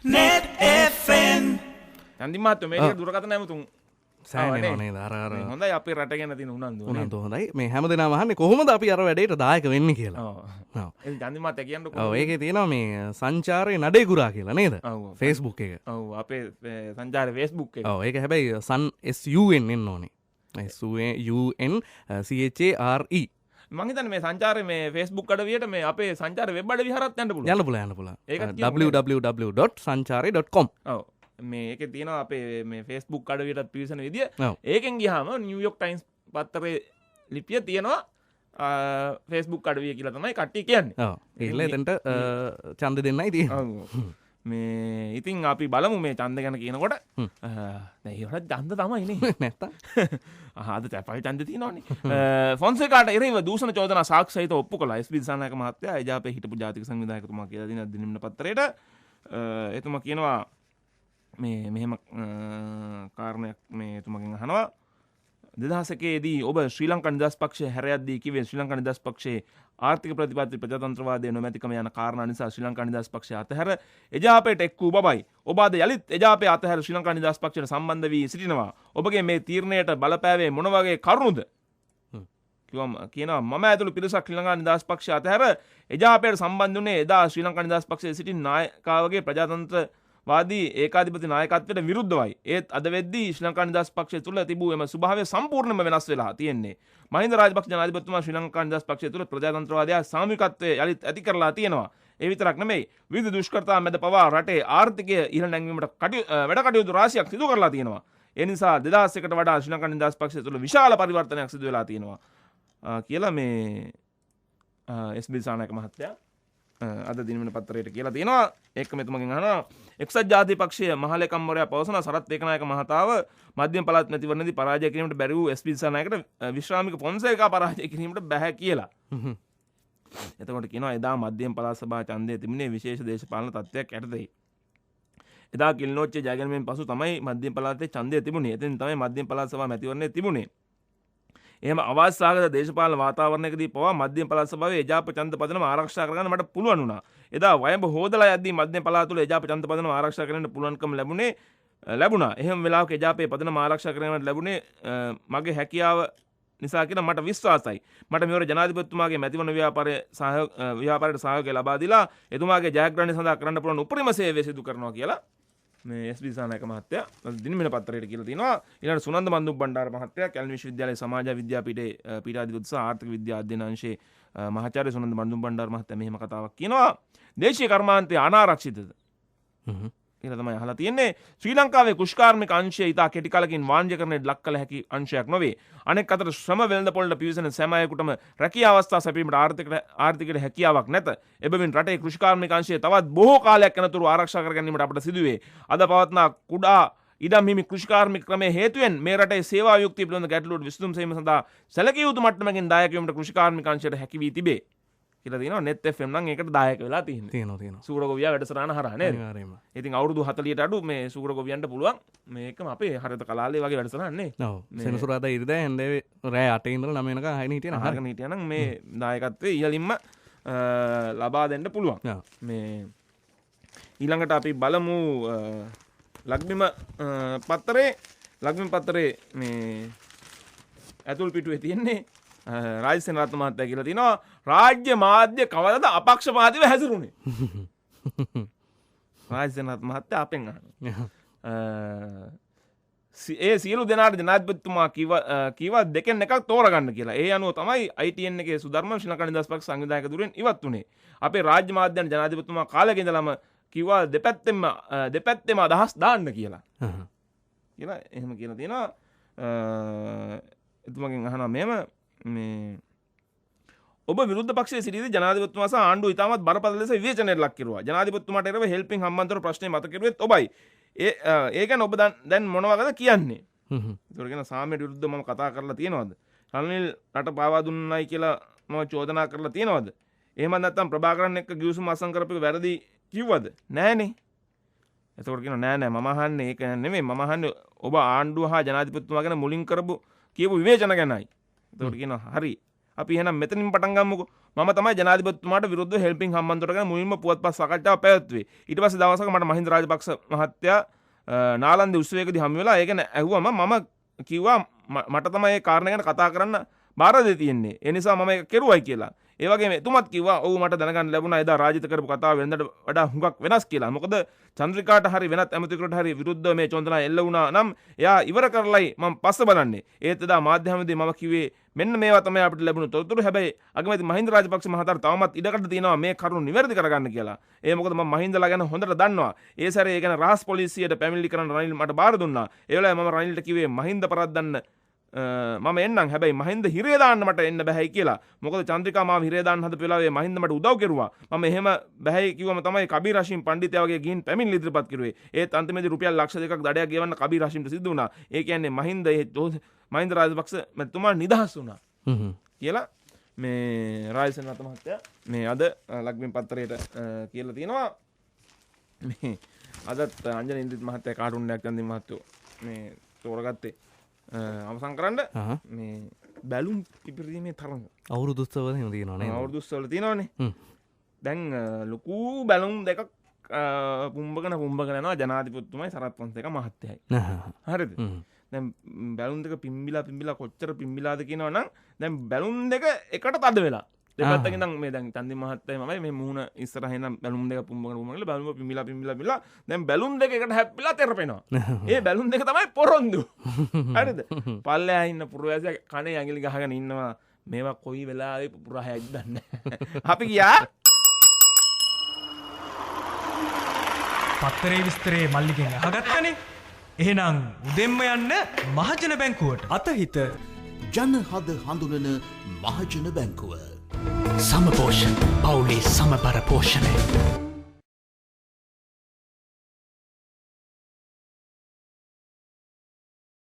Net FM. චන්දි මහත්තයෝ මේක දුරකථන ඇමතුම් සෑහෙනවනේ දරාර හොඳයි අපේ රට ගැන තියෙන උනන්දු උනන්දු හොඳයි මේ හැම දෙනාම අහන්නේ කොහොමද අපි අර වැඩේට දායක වෙන්නේ කියලා. ඔව් ඒ චන්දි මහත්තයා කියන්නකෝ. ඔව් ඒකේ තියෙනවා මේ සංචාරයේ නඩේ ගුරා කියලා නේද? ඔව් Facebook එක. ඔව් අපේ සංචාර Facebook එක. ඔව් ඒක හැබැයි sun SUN එන්න ඕනේ. SUNCHARE මම හිතන්නේ මේ සංචාරයේ මේ Facebook අඩවියට මේ අපේ සංචාර වෙබ් අඩවිය හරහත් යන්න පුළුවන්. යන්න පුළුවන්. ඒකත් කියමු. www.sanchare.com. ඔව් මේ ඒකේ තියෙනවා අපේ මේ Facebook අඩවියටත් පිවිසෙන විදිය. ඔව්. ඒකෙන් ගියාම නිව්යෝක් ටයිම්ස් පත්තරේ ලිපිය තියෙනවා Facebook අඩවිය කියලා තමයි කට්ටිය කියන්නේ. ඔව්. ඒල එතනට ඡන්ද දෙන්නයි තියෙන්නේ. ඔව්. මේ ඉතින් අපි බලමු මේ ඡන්ද ගැන කියනකොට දැන් ඒකට ඡන්ද තමයි නේ. නැත්තම් අද තැපයි ඡන්ද තියෙනවනේ. ෆොන්සේකාට එරෙහිව දූෂණ චෝදනා සාක්ෂි සහිත ඔප්පු කළා එස්.පී. දිසානායක මහත්තයා එජාපේ හිටපු ජාතික සංවිධායකතුමා කියලා දින දිනම්න පත්තරේට එතුමා කියනවා මේ මෙහෙම කාරණයක් මේ එතුමගෙන් අහනවා 2001 දී ඔබ ශ්‍රී ලංකා නිදහස් පක්ෂය හැරයද්දී කිව්වේ ශ්‍රී ලංකා නිදහස් පක්ෂයේ ආර්ථික ප්‍රතිපත්ති ප්‍රජාතන්ත්‍රවාදයේ නොමැතිකම යන කාරණා නිසා ශ්‍රී ලංකා නිදහස් පක්ෂය අතහැර එජාපයට එක් වූ බවයි. ඔබ අද යලිත් එජාපය අතහැර ශ්‍රී ලංකා නිදහස් පක්ෂයට සම්බන්ධ වී සිටිනවා. ඔබගේ මේ තීරණයට බලපෑවේ මොන වගේ කරුණුද? කියනවා මම ඇතුළු පිරිසක් ශ්‍රී ලංකා නිදහස් පක්ෂය අතහැර එජාපයට සම්බන්ධ වුණේ එදා ශ්‍රී ලංකා නිදහස් පක්ෂයේ සිටින නායකයාගේ ප්‍රජාතන්ත්‍රවාදී ඒකාධිපති නායකත්වයට විරුද්ධවයි. ඒත් අද වෙද්දී ශ්‍රී ලංකා නිදහස් පක්ෂය තුළ තිබූ එම ස්වභාවය සම්පූර්ණයෙන්ම වෙනස් වෙලා තියෙන්නේ. මහින්ද රාජපක්ෂ ජනාධිපතිතුමා ශ්‍රී ලංකා නිදහස් පක්ෂය තුළ ප්‍රජාතන්ත්‍රවාදය සාමූහිකත්වය යලිත් ඇති කරලා තියෙනවා. ඒ විතරක් නෙමෙයි විවිධ දුෂ්කරතා මැද පවා රටේ ආර්ථිකය ඉහළ නැංවීමට වැඩ කටයුතු රාශියක් සිදු කරලා තියෙනවා. ඒ නිසා 2001ට වඩා ශ්‍රී ලංකා නිදහස් පක්ෂය තුළ විශාල පරිවර්තනයක් සිදු වෙලා තියෙනවා කියලා මේ එස්.බී. දිසානායක මහත්තයා අද දිනවන පත්තරයට කියලා තියෙනවා. ඒක මෙතුමගෙන් අහනවා එක්සත් ජාතික පක්ෂයේ මහලේකම්වරයා පවසන සරත් ඒකනායක මහතාව මධ්‍යම පළාත් මැතිවරණයේදී පරාජය කිරීමට බැරි වූ එස්.පී. දිසානායකට විශ්‍රාමික ෆොන්සේකා පරාජය කිරීමට බැහැ කියලා. එතකොට කියනවා එදා මධ්‍යම පළාත් සභා ඡන්දයේ තිබුණේ විශේෂ දේශපාලන තත්ත්වයක් යටතේ. එදා කිල්නෝච්චේ ජයගැනීමෙන් පසු තමයි මධ්‍යම පළාතේ ඡන්දය තිබුණේ. එතෙන් තමයි මධ්‍යම පළාත් සභා මැතිවරණය තිබුණේ. එහෙම අවාස්ථාවක දේශපාලන වාතාවරණයකදී පවා මධ්‍යම පළාත් සභාවේ එජාප ඡන්ද පදනම ආරක්ෂා කරගන්න මට පුළුවන් වුණා. එදා වයඹ හොදලා යද්දී මධ්‍යම පළාත තුළ එජාප ඡන්ද පදනම ආරක්ෂා කරගන්න පුළුවන්කම ලැබුණා. එහෙම වෙලාවක එජාපේ පදනම ආරක්ෂා කරගන්නට ලැබුණේ මගේ හැකියාව නිසා කියලා මට විශ්වාසයි. මට මෙවර ජනාධිපතිතුමාගේ මැතිවරණ ව්‍යාපාරයට සහයෝගය ලබා දීලා එතුමාගේ ජයග්‍රහණය සඳහා කරන්න පුළුවන් උපරිම සේවය සිදු කරනවා කියලා මේ එස්.බී. දිසානායක මහත්තයා දිනමින පත්තරයට කියලා තියෙනවා. ඊළඟට සුනන්ද බන්දුක් බණ්ඩාර මහත්තයා කැලණි විශ්වවිද්‍යාලයේ සමාජ විද්‍යාපීඨයේ පීඨාධිපති සහ ආර්ථික විද්‍යා අධ්‍යයන අංශයේ මහාචාර්ය සුනන්ද බන්දුක් බණ්ඩාර මහත්තයා මෙහෙම කතාවක් කියනවා. දේශීය කර්මාන්තය අනාරක්ෂිතද? කියලා තමයි අහලා තියෙන්නේ. ශ්‍රී ලංකාවේ කුෂ්කාර්මික අංශය ඉතා කෙටි කාලකින් වාණිජකරණයට ලක් කළ හැකි අංශයක් නොවේ. අනෙක් අතට ශ්‍රම වෙළඳපොළට පිවිසෙන සෑම අයෙකුටම රැකියා අවස්ථා සැපීමට ආර්ථිකයට හැකියාවක් නැත. එබැවින් රටේ කුෂ්කාර්මික අංශය තවත් බොහෝ කාලයක් යනතුරු ආරක්ෂා කර ගැනීමට අපට සිදුවේ. අද පවත්නා කුඩා ඉඩම් හිමි කෘෂිකාර්මික ක්‍රමයේ හේතුවෙන් මේ රටේ සේවා යුක්තිය පිළිබඳ ගැටලුවට විසඳුම් සෙවීම සඳහා සැලකිය යුතු මට්ටමකින් දායක වීමට කෘෂිකාර්මික අංශයට හැකි වී තිබේ. කියලා තියෙනවා. net fm නම් ඒකට දායක වෙලා තියෙනවා. සූරගොවියා වැඩසටහන හරහා නේද? ඉතින් අවුරුදු 40ට අඩු මේ සූරගොවියන්ට පුළුවන් මේකම අපේ හරිත කලාලේ වගේ වැඩසටහන් නේ. ඔව්. සෙනසුරාදා ඉරිදා හැන්දේ රෑ 8 ඉඳලා 9 වෙනකන් අහගෙන හිටියන අහගෙන හිටියනම් මේ දායකත්වයේ ඉහළින්ම ලබා දෙන්න පුළුවන්. මේ ඊළඟට අපි බලමු ලග්බිම පත්තරේ මේ ඇතුල් පිටුවේ තියෙන්නේ රාජ්‍ය සේනාරත්න මහත්තයා කියලා තිනවා රාජ්‍ය මාධ්‍ය කවදද අපක්ෂපාතීව හැසිරුණේ? රාජ්‍ය සේනාරත්න මහත්තයා අපෙන් අහනවා. ඒ සියලු දෙනාට ජනාධිපතිතුමා කීවා දෙකෙන් එකක් තෝරගන්න කියලා. ඒ අනුව තමයි ITN එකේ සුධර්ම ශ්‍රී ලංකා නිදහස් පක්ෂ සංවිධායක ධුරයෙන් ඉවත් වුණේ. අපේ රාජ්‍ය මාධ්‍යයන් ජනාධිපතිතුමා කාලෙක ඉඳලම කිව්වා දෙපැත්තෙම අදහස් දාන්න කියලා. කියලා එහෙම කියලා තියෙනවා. එතුමගෙන් අහනවා මෙහෙම මේ ඔබ විරුද්ධ පක්ෂයේ සිටියදී ජනාධිපතිතුමා සහ ආණ්ඩුව ඉතාමත් බරපතල ලෙස විවේචනයට ලක් කෙරුවා. ජනාධිපතිතුමාට එරෙහිව හෙල්පින් හම්බන්තොට ප්‍රශ්නේ මත කෙරුවෙත් ඔබයි. ඒ ගැන ඔබ දැන් මොන වගේද කියන්නේ? ඒතකොට කියන සාමයට විරුද්ධව මම කතා කරලා තියෙනවද? රනිල් රට පාවා දුන්නයි කියලා මම චෝදනා කරලා තියෙනවද? එහෙම නැත්නම් ප්‍රභාකරන් එක්ක ගිවිසුම අසං කරපු වැරදි කිව්වද? නෑනේ. එතකොට කියනවා නෑ මම අහන්නේ ඒක නෙමෙයි. මම අහන්නේ ඔබ ආණ්ඩුව හා ජනාධිපතිතුමා ගැන මුලින් කරපු කියපු විවේචන ගැනයි. එතකොට කියනවා හරි අපි එහෙනම් මෙතනින් පටන් ගමුකෝ. මම තමයි ජනාධිපතිතුමාට විරුද්ධව හෙල්පින් හම්බන්තොට ගැන මුලින්ම පුවත්පත් සාකච්ඡාවක් පැවැත්වුවේ. ඊට පස්සේ දවසක මට මහින්ද රාජපක්ෂ මහත්තයා නාලන්දේ උත්සවයකදී හමු වෙලා ඒක ඇහුවම මම කිව්වා මට තමයි මේ කාරණා ගැන කතා කරන්න බාර දෙ තියෙන්නේ. ඒ නිසා මම ඒක කෙරුවයි කියලා. ඒ වගේම එතුමත් කිව්වා ඔව් මට දැනගන්න ලැබුණා එදා රාජිත කරපු කතාව වෙනදට වඩා හුඟක් වෙනස් කියලා. මොකද චන්ද්‍රිකාට හරි වෙනත් ඇමතිවරයෙකුට හරි විරුද්ධව මේ චෝදනා එල්ල වුණා නම් එයා ඉවර කරලයි මම පස්ස බලන්නේ. ඒත් එදා මාධ්‍ය හැමදේ මම කිව්වේ මෙන්න මේවා තමයි අපිට ලැබුණු තොරතුරු. හැබැයි අගමැති මහින්ද රාජපක්ෂ මහතාට තවමත් ඉඩකඩ තියෙනවා මේ කරුණු නිවැරදි කරගන්න කියලා. ඒ මොකද මම මහින්දලා ගැන හොඳට දන්නවා. ඒ සැරේ ඒ ගැන රහස් පොලිසියට පැමිණිලි කරන්න රනිල් මට බාර දුන්නා. ඒ වෙලාවේ මම රනිල්ට කිව්වේ මහින්ද පරද්දන්න මම එන්නම් හැබැයි මහින්ද හිරේ දාන්න මට එන්න බැහැයි කියලා. මොකද චන්ද්‍රිකා මාව හිරේ දාන්න හදපු වෙලාවේ මහින්ද මට උදව් කෙරුවා. මම එහෙම බැහැයි කිව්වම තමයි කබීර් හෂිම් පණ්ඩිතයා වගේ ගිහින් පැමිණිලි ඉදිරිපත් කරුවේ. ඒත් අන්තිමේදී රුපියල් ලක්ෂ 2ක් දඩයක් ගෙවන්න කබීර් හෂිම්ට සිද්ධ වුණා. ඒ කියන්නේ මහින්ද රාජපක්ෂ මැතිතුමා නිදහස් වුණා. කියලා මේ රාජසේනාරත්න මහත්තයා මේ අද ලක්බිම් පත්තරයට කියලා තියෙනවා. මේ අදත් අංජන ඉන්ද්‍රිත් මහත්තයා කාටුන් එකක් අන්දිම මහත්තයෝ මේ තෝරගත්තේ අවසන් කරන්න මේ බැලුම් පිපිරීමේ තරඟ අවුරුදු උත්සවවල එහෙම තියෙනවා නේද? අවුරුදු උත්සවවල තියෙනවනේ. දැන් ලොකු බැලුම් දෙකක් පුම්බගෙන යනවා ජනාධිපතිතුමයි සරත් ෆොන්සේකා මහත්තයයි. හරිද? දැන් බැලුම් දෙක පිම්බිලා කොච්චර පිම්බිලාද කියනවනම් දැන් බැලුම් දෙක එකට තද වෙලා. දෙපැත්තකින් ඉඳන් මේ දැන් චන්දි මහත්තයයි මමයි මේ මුහුණ ඉස්සරහින් නම් බැලුම් දෙක පුම්බගෙන කියලා බැලුම් පිම්බිලා දැන් බැලුම් දෙක එකට හැප්පිලා තෙරපෙනවා. ඒ බැලුම් දෙක තමයි පොරොන්දු. හරිද? පල්ලෙහා ඉන්න පුරවැසියා කනේ ඇඟිලි ගහගෙන ඉන්නවා. මේවා කොයි වෙලාවෙ පුරාහැයිද දන්නේ නැහැ. අපි ගියා පත්තරේ විස්තරේ මල්ලිගෙන් අහගත්තනේ. එහෙනම් උදෙන්ම යන්න මහජන බැංකුවට. අතහිත ජනහද හඳුනන මහජන බැංකුව. සමපෝෂණ පවුලේ සමබර පෝෂණය.